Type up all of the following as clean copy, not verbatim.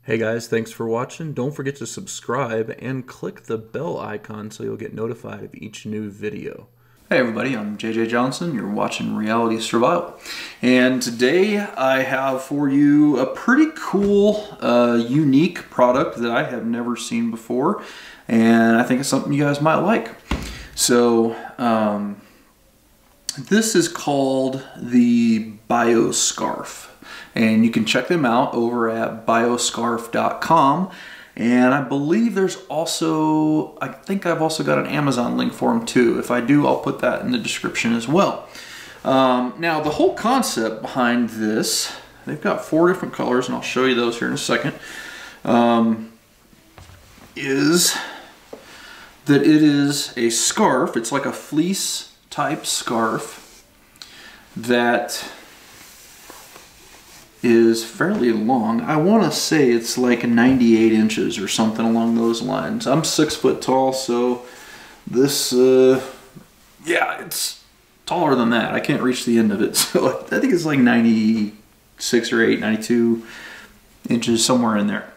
Hey guys, thanks for watching. Don't forget to subscribe and click the bell icon so you'll get notified of each new video. Hey everybody, I'm JJ Johnson. You're watching Reality Survival. And today I have for you a pretty cool, unique product that I have never seen before. And I think it's something you guys might like. So, this is called the BioScarf. And you can check them out over at bioscarf.com. And I believe there's also, I think I've also got an Amazon link for them too. If I do, I'll put that in the description as well. Now, the whole concept behind this, they've got 4 different colors, and I'll show you those here in a second, is that it is a scarf. It's like a fleece type scarf that is fairly long. I want to say it's like 98 inches or something along those lines. I'm 6 foot tall, so this, yeah, it's taller than that. I can't reach the end of it, so I think it's like 96 or 92 inches, somewhere in there.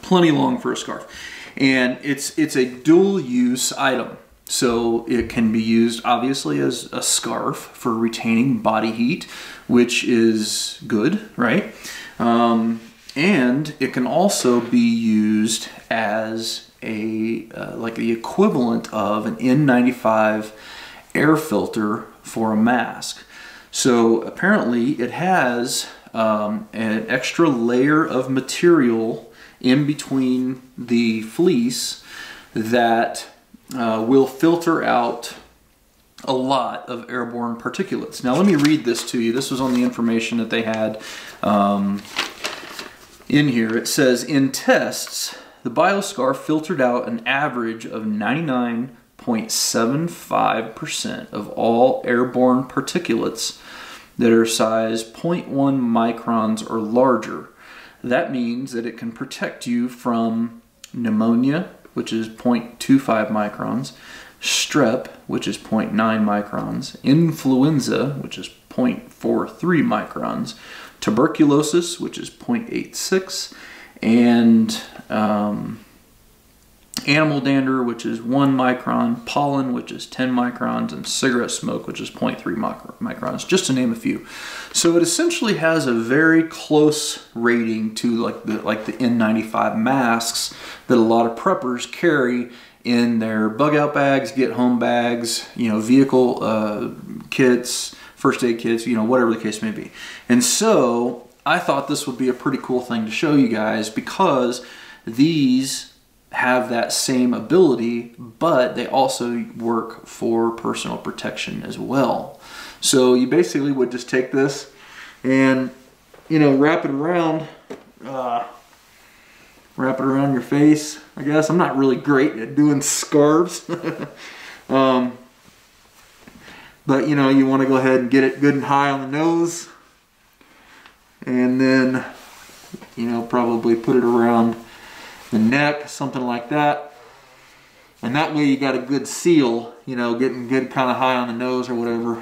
Plenty long for a scarf. And it's a dual use item. So it can be used obviously as a scarf for retaining body heat, which is good, right? And it can also be used as a like the equivalent of an N95 air filter for a mask. So apparently it has an extra layer of material in between the fleece that will filter out a lot of airborne particulates. Now let me read this to you. This was on the information that they had in here. It says, in tests, the BioScarf filtered out an average of 99.75% of all airborne particulates that are size 0.1 microns or larger. That means that it can protect you from pneumonia, which is 0.25 microns, strep, which is 0.9 microns, influenza, which is 0.43 microns, tuberculosis, which is 0.86, and animal dander, which is 1 micron, pollen, which is 10 microns, and cigarette smoke, which is 0.3 microns, just to name a few. So it essentially has a very close rating to like the N95 masks that a lot of preppers carry in their bug out bags, get home bags, you know, vehicle kits, first aid kits, you know, whatever the case may be. And so I thought this would be a pretty cool thing to show you guys, because these have that same ability, but they also work for personal protection as well. So you basically would just take this and, you know, wrap it around your face, I guess. I'm not really great at doing scarves. But you know, you want to go ahead and get it good and high on the nose, and then, you know, probably put it around the neck, something like that. And that way you got a good seal, you know, getting good kind of high on the nose or whatever.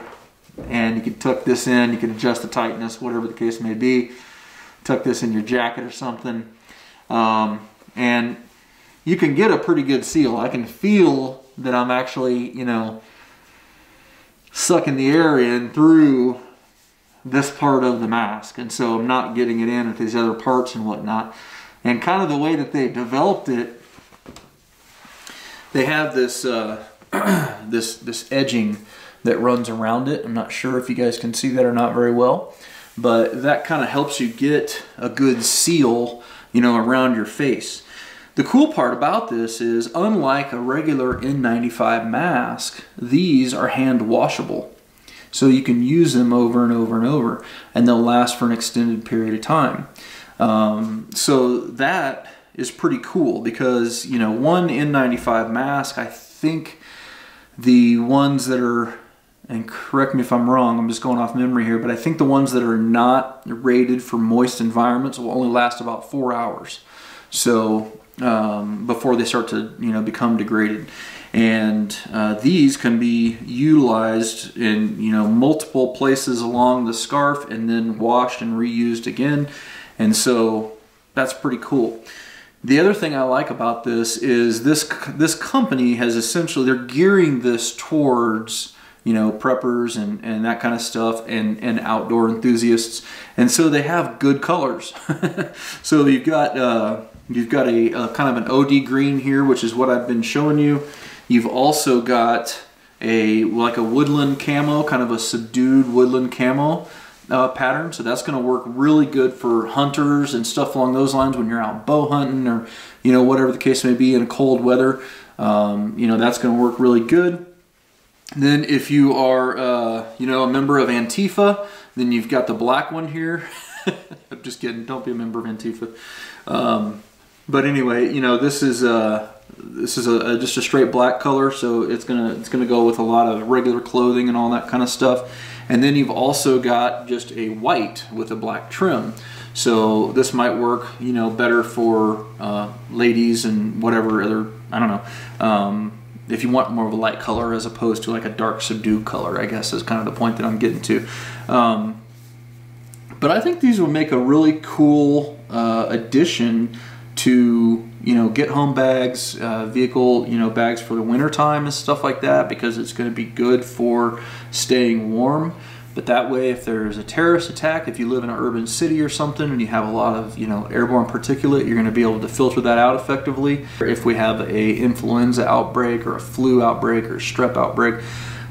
And you can tuck this in, you can adjust the tightness, whatever the case may be. Tuck this in your jacket or something. And you can get a pretty good seal. I can feel that I'm actually, you know, sucking the air in through this part of the mask. And so I'm not getting it in at these other parts and whatnot. And kind of the way that they developed it, they have this this edging that runs around it. I'm not sure if you guys can see that or not very well, but that kind of helps you get a good seal, you know, around your face. The cool part about this is, unlike a regular N95 mask, these are hand washable. So you can use them over and over and over, and they'll last for an extended period of time. So that is pretty cool, because, you know, one N95 mask, I think the ones that are, and correct me if I'm wrong, I'm just going off memory here, but I think the ones that are not rated for moist environments will only last about 4 hours. So before they start to, you know, become degraded. And these can be utilized in, you know, multiple places along the scarf, and then washed and reused again. And so That's pretty cool. The other thing I like about this is this company has essentially, they're gearing this towards, you know, preppers and that kind of stuff, and outdoor enthusiasts, and so they have good colors. So you've got a kind of an OD green here, which is what I've been showing you. You've also got like a woodland camo, kind of a subdued woodland camo pattern, so that's going to work really good for hunters and stuff along those lines when you're out bow hunting, or, you know, whatever the case may be in cold weather. You know, that's going to work really good. Then if you are, you know, a member of Antifa, then you've got the black one here. I'm just kidding. Don't be a member of Antifa. But anyway, you know, this is just a straight black color, so it's gonna go with a lot of regular clothing and all that kind of stuff. And then you've also got just a white with a black trim. So this might work, you know, better for ladies and whatever other, I don't know. If you want more of a light color as opposed to like a dark subdued color, I guess is kind of the point that I'm getting to. But I think these will make a really cool addition to, you know, get home bags, vehicle, you know, bags for the winter time and stuff like that, because it's going to be good for staying warm. But that way, if there's a terrorist attack, if you live in an urban city or something and you have a lot of, you know, airborne particulate, you're going to be able to filter that out effectively. If we have a influenza outbreak or a flu outbreak or a strep outbreak,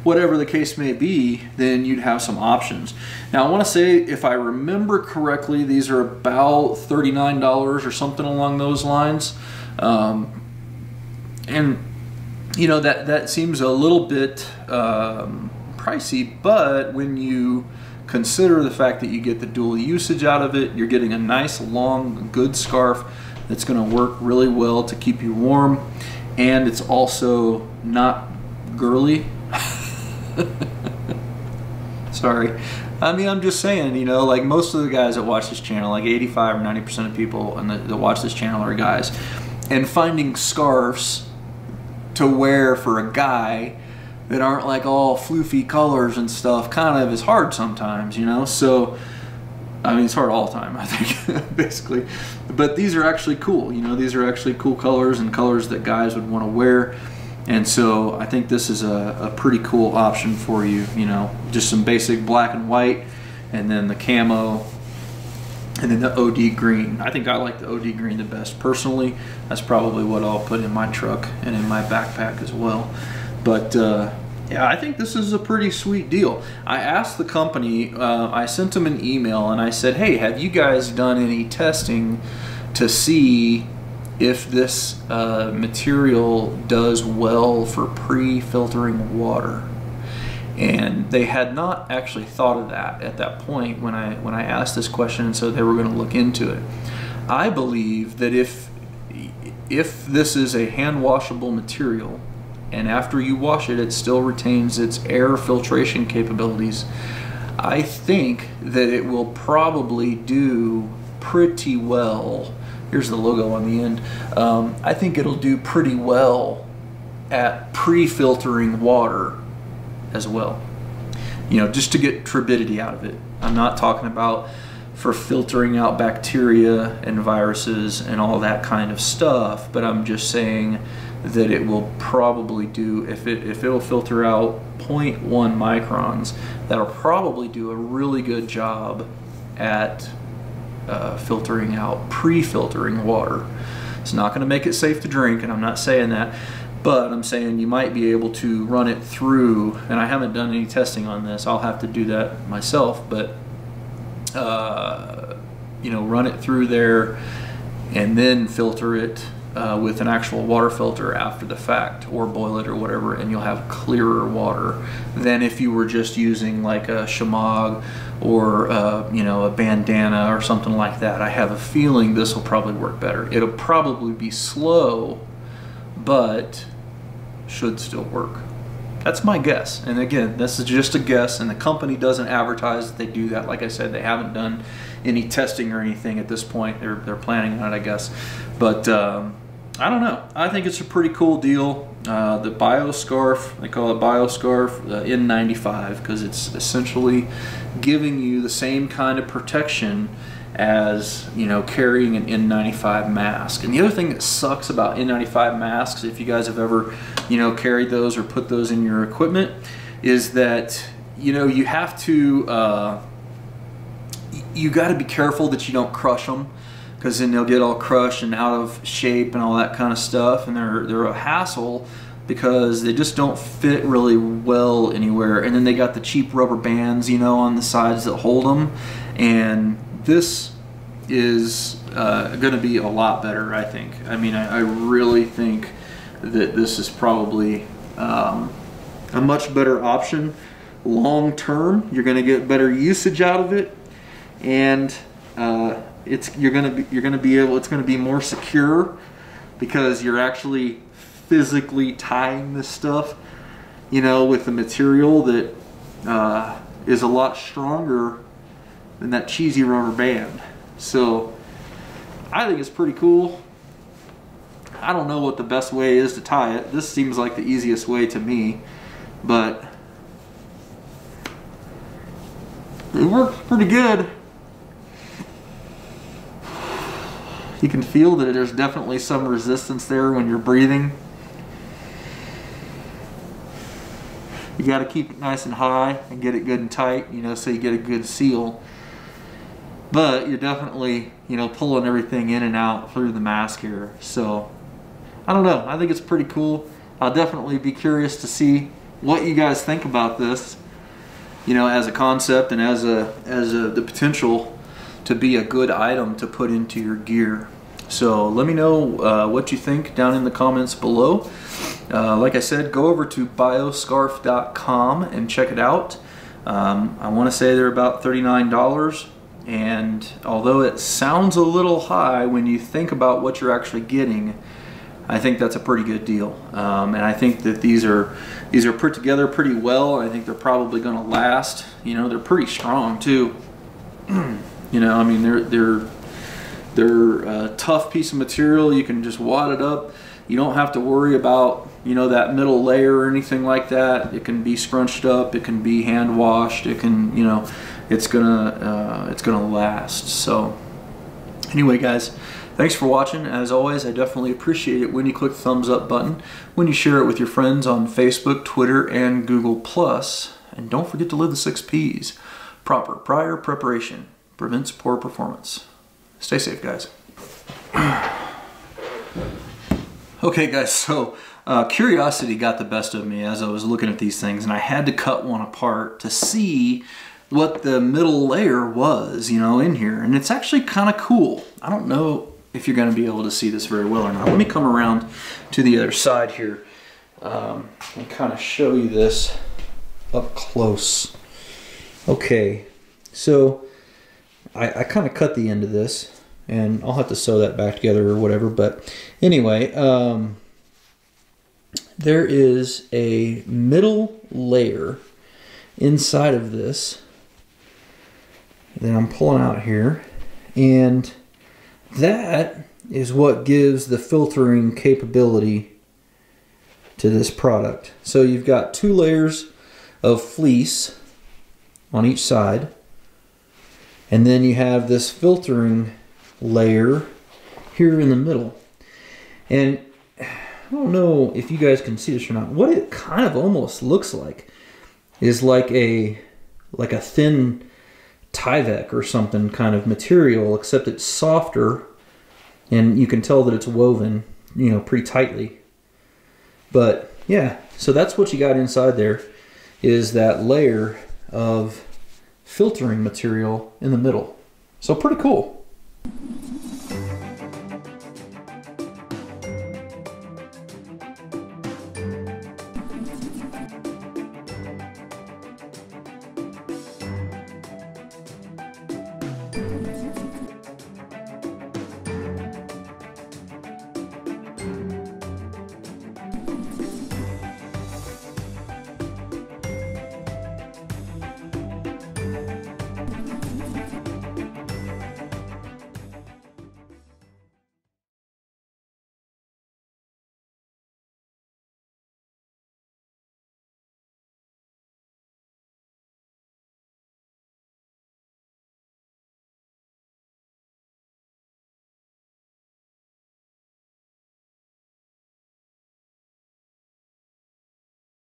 whatever the case may be, then you'd have some options. Now, I want to say, if I remember correctly, these are about $39 or something along those lines. And, you know, that seems a little bit pricey, but when you consider the fact that you get the dual usage out of it, you're getting a nice, long, good scarf that's going to work really well to keep you warm, and it's also not girly. Sorry. I mean, I'm just saying, you know, like most of the guys that watch this channel, like 85 or 90% of people that watch this channel are guys. And finding scarves to wear for a guy that aren't like all floofy colors and stuff kind of is hard sometimes, you know? So, I mean, it's hard all the time, I think, basically. But these are actually cool, you know? These are actually cool colors and colors that guys would want to wear. And so I think this is a pretty cool option for you, you know, just some basic black and white, and then the camo, and then the OD green. I think I like the OD green the best personally. That's probably what I'll put in my truck and in my backpack as well. But yeah, I think this is a pretty sweet deal. I asked the company, I sent them an email and I said, hey, have you guys done any testing to see if this material does well for pre-filtering water? And they had not actually thought of that at that point when I asked this question, and so they were going to look into it. I believe that if this is a hand washable material, and after you wash it, it still retains its air filtration capabilities, I think that it will probably do pretty well. Here's the logo on the end. I think it'll do pretty well at pre-filtering water as well. You know, just to get turbidity out of it. I'm not talking about for filtering out bacteria and viruses and all that kind of stuff, but I'm just saying that it will probably do, if it'll filter out 0.1 microns, that'll probably do a really good job at filtering out, pre-filtering water. It's not going to make it safe to drink, and I'm not saying that, but I'm saying you might be able to run it through, and I haven't done any testing on this, I'll have to do that myself, but you know, run it through there and then filter it with an actual water filter after the fact, or boil it or whatever, and you'll have clearer water than if you were just using like a shamag or you know, a bandana or something like that. I have a feeling this will probably work better. It'll probably be slow, but should still work. That's my guess. And again, this is just a guess, and the company doesn't advertise that they do that. Like I said, they haven't done any testing or anything at this point. They're planning on it, I guess. But I don't know. I think it's a pretty cool deal. The BioScarf, they call it BioScarf N95, because it's essentially giving you the same kind of protection as, you know, carrying an N95 mask. And the other thing that sucks about N95 masks, if you guys have ever, you know, carried those or put those in your equipment, is that, you know, you have to, you got to be careful that you don't crush them, because then they'll get all crushed and out of shape and all that kind of stuff, and they're a hassle because they just don't fit really well anywhere. And then they got the cheap rubber bands, you know, on the sides that hold them, and this is going to be a lot better, I think. I mean, I really think that this is probably a much better option long term. You're going to get better usage out of it, and it's going to be more secure because you're actually physically tying this stuff, you know, with the material that is a lot stronger than that cheesy rubber band. So I think it's pretty cool. I don't know what the best way is to tie it. This seems like the easiest way to me, but it works pretty good. You can feel that there's definitely some resistance there when you're breathing. You got to keep it nice and high and get it good and tight, you know, so you get a good seal. But you're definitely, you know, pulling everything in and out through the mask here. So I don't know, I think it's pretty cool. I'll definitely be curious to see what you guys think about this, you know, as a concept and as the potential to be a good item to put into your gear. So let me know what you think down in the comments below. Like I said, go over to bioscarf.com and check it out. I want to say they're about $39, and although it sounds a little high when you think about what you're actually getting, I think that's a pretty good deal. And I think that these are put together pretty well. I think they're probably going to last. You know, they're pretty strong too. You know, I mean, they're a tough piece of material. You can just wad it up. You don't have to worry about, you know, that middle layer or anything like that. It can be scrunched up. It can be hand washed. It can, you know, it's gonna last. So anyway, guys, thanks for watching. As always, I definitely appreciate it when you click the thumbs up button, when you share it with your friends on Facebook, Twitter, and Google+. And don't forget to live the 6 Ps. Proper prior preparation prevents poor performance. Stay safe, guys. Okay, guys, so curiosity got the best of me as I was looking at these things, and I had to cut one apart to see what the middle layer was, you know, in here. And it's actually kind of cool. I don't know if you're going to be able to see this very well or not. Let me come around to the other side here and kind of show you this up close. Okay, so I kind of cut the end of this, and I'll have to sew that back together or whatever. But anyway, there is a middle layer inside of this that I'm pulling out here, and that is what gives the filtering capability to this product. So you've got 2 layers of fleece on each side, and then you have this filtering layer here in the middle. And I don't know if you guys can see this or not. What it kind of almost looks like is like a thin Tyvek or something kind of material, except it's softer, and you can tell that it's woven, you know, pretty tightly. But yeah, so that's what you got inside there, is that layer of filtering material in the middle. So pretty cool.